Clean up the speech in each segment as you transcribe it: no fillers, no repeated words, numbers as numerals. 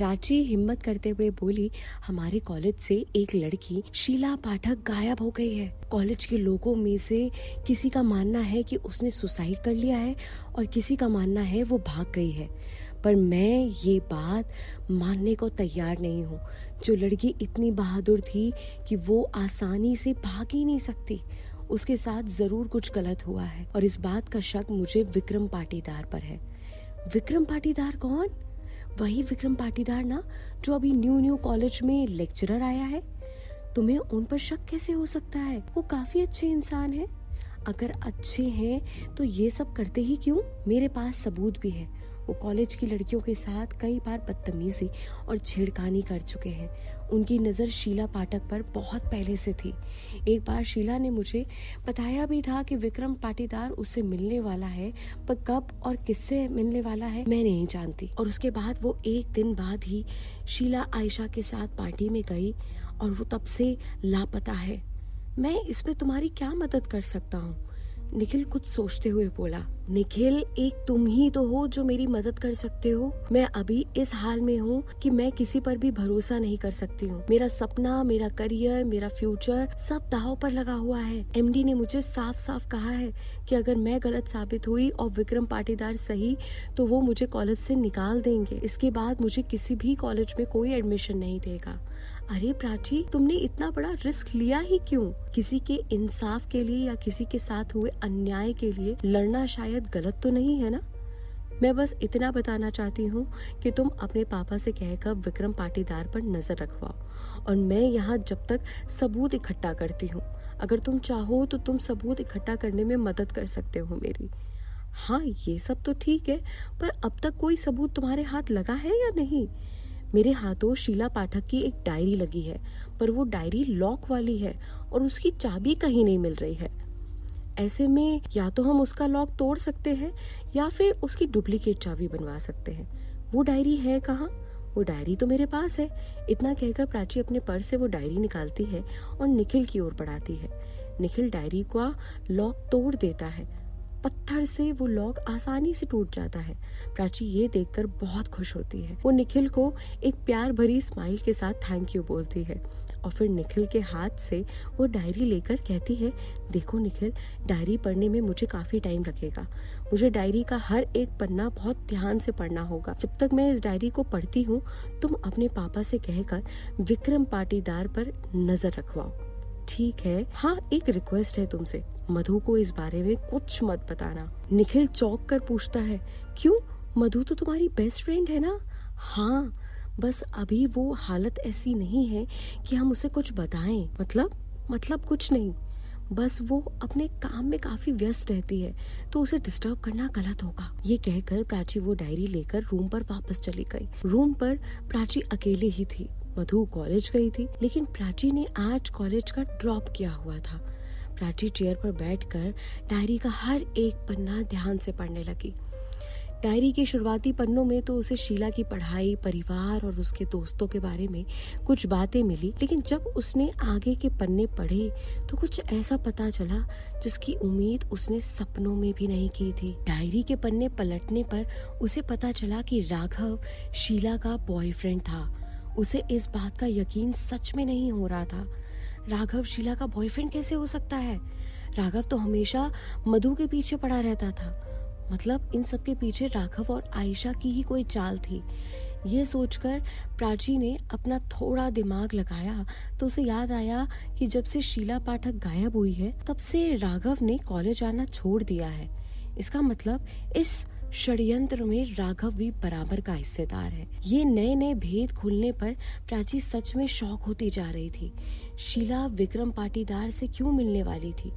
प्राची हिम्मत करते हुए बोली, हमारे कॉलेज से एक लड़की शीला पाठक गायब हो गई है। कॉलेज के लोगों में से किसी का मानना है कि उसने सुसाइड कर लिया है और किसी का मानना है वो भाग गई है, पर मैं ये बात मानने को तैयार नहीं हूँ। जो लड़की इतनी बहादुर थी कि वो आसानी से भाग ही नहीं सकती, उसके साथ जरूर कुछ गलत हुआ है और इस बात का शक मुझे विक्रम पाटीदार पर है। विक्रम पाटीदार कौन? वही विक्रम पाटीदार ना, जो अभी न्यू कॉलेज में लेक्चरर आया है। तुम्हें उन पर शक कैसे हो सकता है? वो काफी अच्छे इंसान हैं। अगर अच्छे हैं तो ये सब करते ही क्यों? मेरे पास सबूत भी है। वो कॉलेज की लड़कियों के साथ कई बार बदतमीजी और छेड़खानी कर चुके हैं। उनकी नज़र शीला पाठक पर बहुत पहले से थी। एक बार शीला ने मुझे बताया भी था कि विक्रम पाटीदार उससे मिलने वाला है, पर कब और किससे मिलने वाला है मैं नहीं जानती। और उसके बाद वो एक दिन बाद ही शीला आयशा के साथ पार्टी में गई और वो तब से लापता है। मैं इसमें तुम्हारी क्या मदद कर सकता हूँ? निखिल कुछ सोचते हुए बोला। निखिल, एक तुम ही तो हो जो मेरी मदद कर सकते हो। मैं अभी इस हाल में हूँ कि मैं किसी पर भी भरोसा नहीं कर सकती हूँ। मेरा सपना, मेरा करियर, मेरा फ्यूचर सब दांव पर लगा हुआ है। एमडी ने मुझे साफ साफ कहा है कि अगर मैं गलत साबित हुई और विक्रम पाटीदार सही तो वो मुझे कॉलेज से निकाल देंगे। इसके बाद मुझे किसी भी कॉलेज में कोई एडमिशन नहीं देगा। अरे प्राची, तुमने इतना बड़ा रिस्क लिया ही क्यों? किसी के इंसाफ के लिए या किसी के साथ हुए अन्याय के लिए लड़ना शायद गलत तो नहीं है ना? मैं बस इतना बताना चाहती हूँ कि तुम अपने पापा से कहकर विक्रम पाटीदार पर नजर रखवाओ और मैं यहाँ जब तक सबूत इकट्ठा करती हूँ। अगर तुम चाहो तो तुम सबूत इकट्ठा करने में मदद कर सकते हो मेरी। हाँ, ये सब तो ठीक है, पर अब तक कोई सबूत तुम्हारे हाथ लगा है या नहीं? मेरे हाथों शीला पाठक की एक डायरी लगी है, पर वो डायरी लॉक वाली है और उसकी चाबी कहीं नहीं मिल रही है। ऐसे में या तो हम उसका लॉक तोड़ सकते हैं या फिर उसकी डुप्लीकेट चाबी बनवा सकते हैं। वो डायरी है कहाँ? वो डायरी तो मेरे पास है। इतना कहकर प्राची अपने पर्स से वो डायरी निकालती है और निखिल की ओर बढ़ाती है। निखिल डायरी का लॉक तोड़ देता है। पत्थर से वो लॉक आसानी से टूट जाता है। प्राची ये देखकर बहुत खुश होती है। वो निखिल को एक प्यार भरी स्माइल के साथ थैंक यू बोलती है और फिर निखिल के हाथ से वो डायरी लेकर कहती है, देखो निखिल, डायरी पढ़ने में मुझे काफी टाइम लगेगा। मुझे डायरी का हर एक पन्ना बहुत ध्यान से पढ़ना होगा। जब तक मैं इस डायरी को पढ़ती हूँ तुम अपने पापा से कहकर विक्रम पाटीदार पर नजर रखवाओ, ठीक है? हाँ, एक रिक्वेस्ट है तुमसे, मधु को इस बारे में कुछ मत बताना। निखिल चौंक कर पूछता है, क्यों? मधु तो तुम्हारी बेस्ट फ्रेंड है ना? हाँ, बस अभी वो हालत ऐसी नहीं है कि हम उसे कुछ बताएं। मतलब कुछ नहीं, बस वो अपने काम में काफी व्यस्त रहती है तो उसे डिस्टर्ब करना गलत होगा। ये कहकर प्राची वो डायरी लेकर रूम पर वापस चली गई। रूम पर प्राची अकेले ही थी। मधु कॉलेज गई थी, लेकिन प्राची ने आज कॉलेज का ड्रॉप किया हुआ था। प्राची चेयर पर बैठकर डायरी का हर एक पन्ना ध्यान से पढ़ने लगी। डायरी के शुरुआती पन्नों में तो उसे शीला की पढ़ाई, परिवार और उसके दोस्तों के बारे में कुछ बातें मिली, लेकिन जब उसने आगे के पन्ने पढ़े तो कुछ ऐसा पता चला जिसकी उम्मीद उसने सपनों में भी नहीं की थी। डायरी के पन्ने पलटने पर उसे पता चला कि राघव शीला का बॉयफ्रेंड था। उसे इस बात का यकीन सच में नहीं हो रहा था। राघव शीला का बॉयफ्रेंड कैसे हो सकता है? राघव तो हमेशा मधु के पीछे पड़ा रहता था। मतलब इन सब के पीछे राघव और आयशा की ही कोई चाल थी। ये सोचकर प्राची ने अपना थोड़ा दिमाग लगाया तो उसे याद आया कि जब से शीला पाठक गायब हुई है तब से राघव ने कॉलेज आना छोड़ दिया है। इसका मतलब इस षड्यंत्र में राघव भी बराबर का हिस्सेदार है। ये नए नए भेद खुलने पर प्राची सच में शॉक होती जा रही थी। शीला विक्रम पाटीदार से क्यों मिलने वाली थी?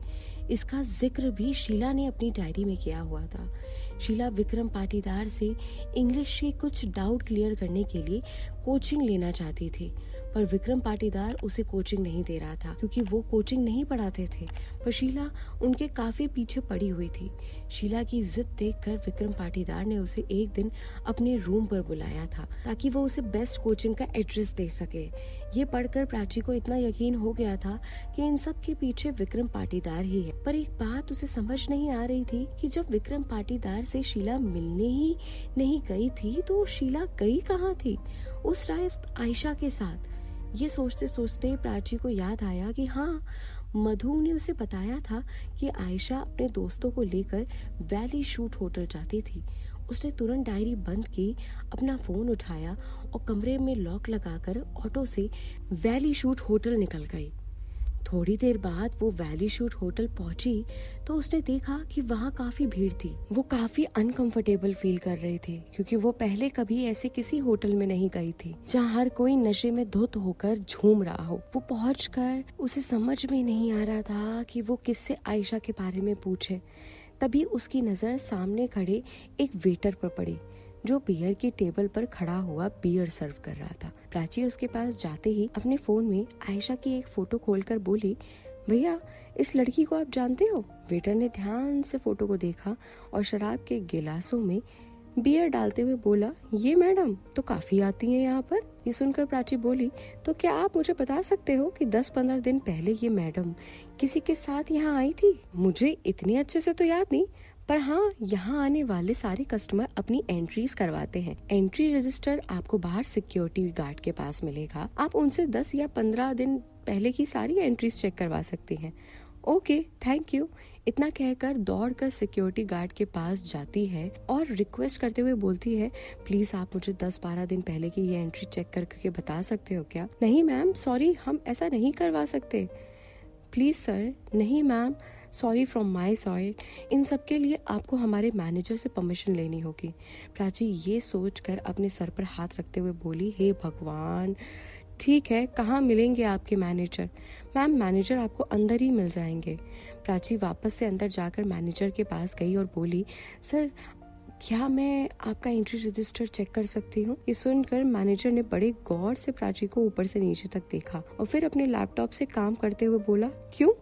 इसका जिक्र भी शीला ने अपनी डायरी में किया हुआ था। शीला विक्रम पाटीदार से इंग्लिश के कुछ डाउट क्लियर करने के लिए कोचिंग लेना चाहती थी, पर विक्रम पाटीदार उसे कोचिंग नहीं दे रहा था क्योंकि वो कोचिंग नहीं पढ़ाते थे। पर शीला उनके काफी पीछे पड़ी हुई थी। शीला की जिद देखकर विक्रम पाटीदार ने उसे एक दिन अपने रूम पर बुलाया था ताकि वो उसे बेस्ट कोचिंग का एड्रेस दे सके। ये पढ़कर प्राची को इतना यकीन हो गया था कि इन सब के पीछे विक्रम पाटीदार ही है। पर एक बात उसे समझ नहीं आ रही थी कि जब विक्रम पाटीदार से शीला मिलने ही नहीं गई थी तो शीला गई कहाँ थी? उस रात आयशा के साथ। ये सोचते सोचते प्राची को याद आया कि हाँ, मधु ने उसे बताया था कि आयशा अपने दोस्तों को लेकर वैली शूट होटल जाती थी। उसने तुरंत डायरी बंद की, अपना फोन उठाया और कमरे में लॉक लगाकर ऑटो से वैली शूट होटल निकल गई। थोड़ी देर बाद वो वैली शूट होटल पहुंची तो उसने देखा कि वहाँ काफी भीड़ थी। वो काफी अनकंफर्टेबल फील कर रही थी क्योंकि वो पहले कभी ऐसे किसी होटल में नहीं गई थी जहाँ हर कोई नशे में धुत होकर झूम रहा हो। वो पहुंचकर उसे समझ में नहीं आ रहा था कि वो किससे आयशा के बारे में पूछे। तभी उसकी नजर सामने खड़े एक वेटर पर पड़ी जो बियर की टेबल पर खड़ा हुआ बियर सर्व कर रहा था। प्राची उसके पास जाते ही अपने फोन में आयशा की एक फोटो खोलकर बोली, भैया इस लड़की को आप जानते हो? वेटर ने ध्यान से फोटो को देखा और शराब के गिलासों में बियर डालते हुए बोला, ये मैडम तो काफी आती हैं यहाँ पर। ये सुनकर प्राची बोली, तो क्या आप मुझे बता सकते हो कि 10-15 दिन पहले ये मैडम किसी के साथ यहाँ आई थी? मुझे इतने अच्छे से तो याद नहीं, पर हाँ, यहाँ आने वाले सारे कस्टमर अपनी एंट्रीज करवाते हैं। एंट्री रजिस्टर आपको बाहर सिक्योरिटी गार्ड के पास मिलेगा। आप उनसे 10 या 15 दिन पहले की सारी एंट्रीज चेक करवा सकती हैं। Okay, thank you. इतना कहकर दौड़कर सिक्योरिटी गार्ड के पास जाती है और रिक्वेस्ट करते हुए बोलती है, प्लीज आप मुझे 10-12 दिन पहले की ये एंट्री चेक करके बता सकते हो क्या? नहीं मैम, सॉरी, हम ऐसा नहीं करवा सकते। Please sir. नहीं ma'am, sorry from my side. इन सब के लिए आपको हमारे मैनेजर से परमिशन लेनी होगी। प्राची ये सोचकर अपने सर पर हाथ रखते हुए बोली, हे भगवान, ठीक है, कहाँ मिलेंगे आपके मैनेजर? मैम, मैनेजर आपको अंदर ही मिल जाएंगे। प्राची वापस से अंदर जाकर मैनेजर के पास गई और बोली, सर क्या मैं आपका एंट्री रजिस्टर चेक कर सकती हूँ? ये सुनकर मैनेजर ने बड़े गौर से प्राची को ऊपर से नीचे तक देखा और फिर अपने लैपटॉप से काम करते हुए बोला, क्यों?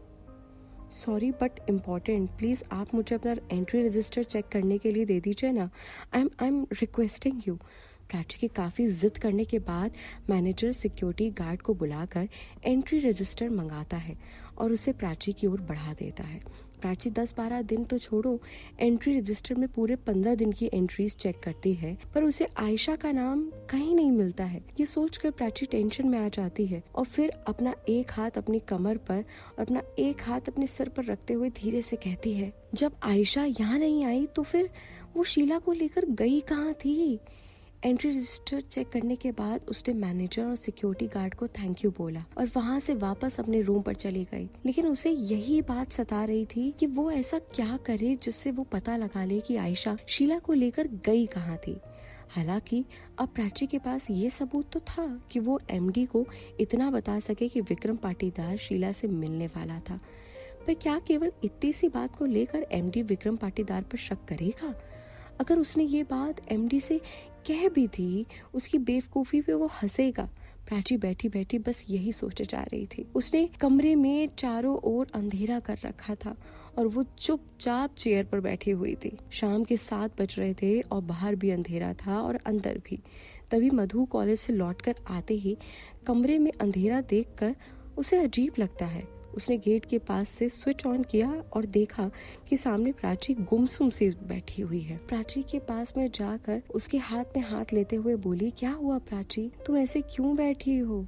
सॉरी बट इम्पोर्टेंट, प्लीज आप मुझे अपना एंट्री रजिस्टर चेक करने के लिए दे दीजिए ना। I am requesting you. Prachi के काफ़ी जिद करने के बाद मैनेजर सिक्योरिटी गार्ड को बुलाकर एंट्री रजिस्टर मंगाता है और उसे प्राची की ओर बढ़ा देता है। प्राची 10-12 दिन तो छोड़ो, एंट्री रजिस्टर में पूरे 15 दिन की एंट्रीज चेक करती है, पर उसे आयशा का नाम कहीं नहीं मिलता है। ये सोचकर प्राची टेंशन में आ जाती है और फिर अपना एक हाथ अपनी कमर पर और अपना एक हाथ अपने सर पर रखते हुए धीरे से कहती है, जब आयशा यहाँ नहीं आई तो फिर वो शीला को लेकर गई कहाँ थी? एंट्री रजिस्टर चेक करने के बाद उसने मैनेजर और सिक्योरिटी गार्ड को थैंक यू बोला और वहाँ से वापस अपने रूम पर चली गई। लेकिन उसे यही बात सता रही थी कि वो ऐसा क्या करे जिससे वो पता लगा ले कि आयशा शीला को लेकर गई कहाँ थी। हालांकि अब प्राची के पास ये सबूत तो था कि वो एमडी को इतना बता सके कि विक्रम पाटीदार शीला से मिलने वाला था, पर क्या केवल इतनी सी बात को लेकर एमडी विक्रम पाटीदार पर शक करेगा? अगर उसने ये बात एमडी से कह भी दी, उसकी बेवकूफी पे वो हंसेगा। प्राची बैठी बैठी बस यही सोचे जा रही थी। उसने कमरे में चारों ओर अंधेरा कर रखा था और वो चुपचाप चेयर पर बैठी हुई थी। शाम के 7 बज रहे थे और बाहर भी अंधेरा था और अंदर भी। तभी मधु कॉलेज से लौटकर आते ही कमरे में अंधेरा देखकर उसे अजीब लगता है। उसने गेट के पास से स्विच ऑन किया और देखा कि सामने प्राची गुमसुम सी बैठी हुई है। प्राची के पास में जाकर उसके हाथ में हाथ लेते हुए बोली, क्या हुआ प्राची, तुम ऐसे क्यों बैठी हो?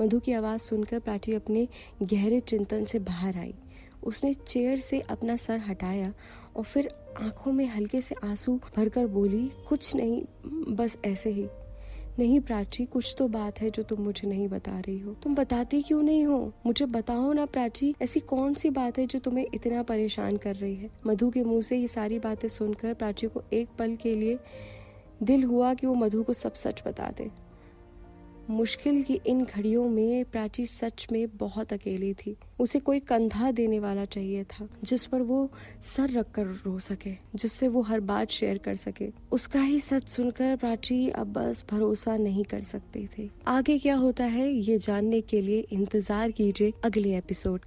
मधु की आवाज सुनकर प्राची अपने गहरे चिंतन से बाहर आई। उसने चेयर से अपना सर हटाया और फिर आंखों में हल्के से आंसू भरकर बोली, कुछ नहीं, बस ऐसे ही। नहीं प्राची, कुछ तो बात है जो तुम मुझे नहीं बता रही हो। तुम बताती क्यों नहीं हो? मुझे बताओ ना प्राची, ऐसी कौन सी बात है जो तुम्हें इतना परेशान कर रही है? मधु के मुंह से ये सारी बातें सुनकर प्राची को एक पल के लिए दिल हुआ कि वो मधु को सब सच बता दे। मुश्किल की इन घड़ियों में प्राची सच में बहुत अकेली थी। उसे कोई कंधा देने वाला चाहिए था जिस पर वो सर रखकर रो सके, जिससे वो हर बात शेयर कर सके। उसका ही सच सुनकर प्राची अब बस भरोसा नहीं कर सकती थी। आगे क्या होता है ये जानने के लिए इंतजार कीजिए अगले एपिसोड का।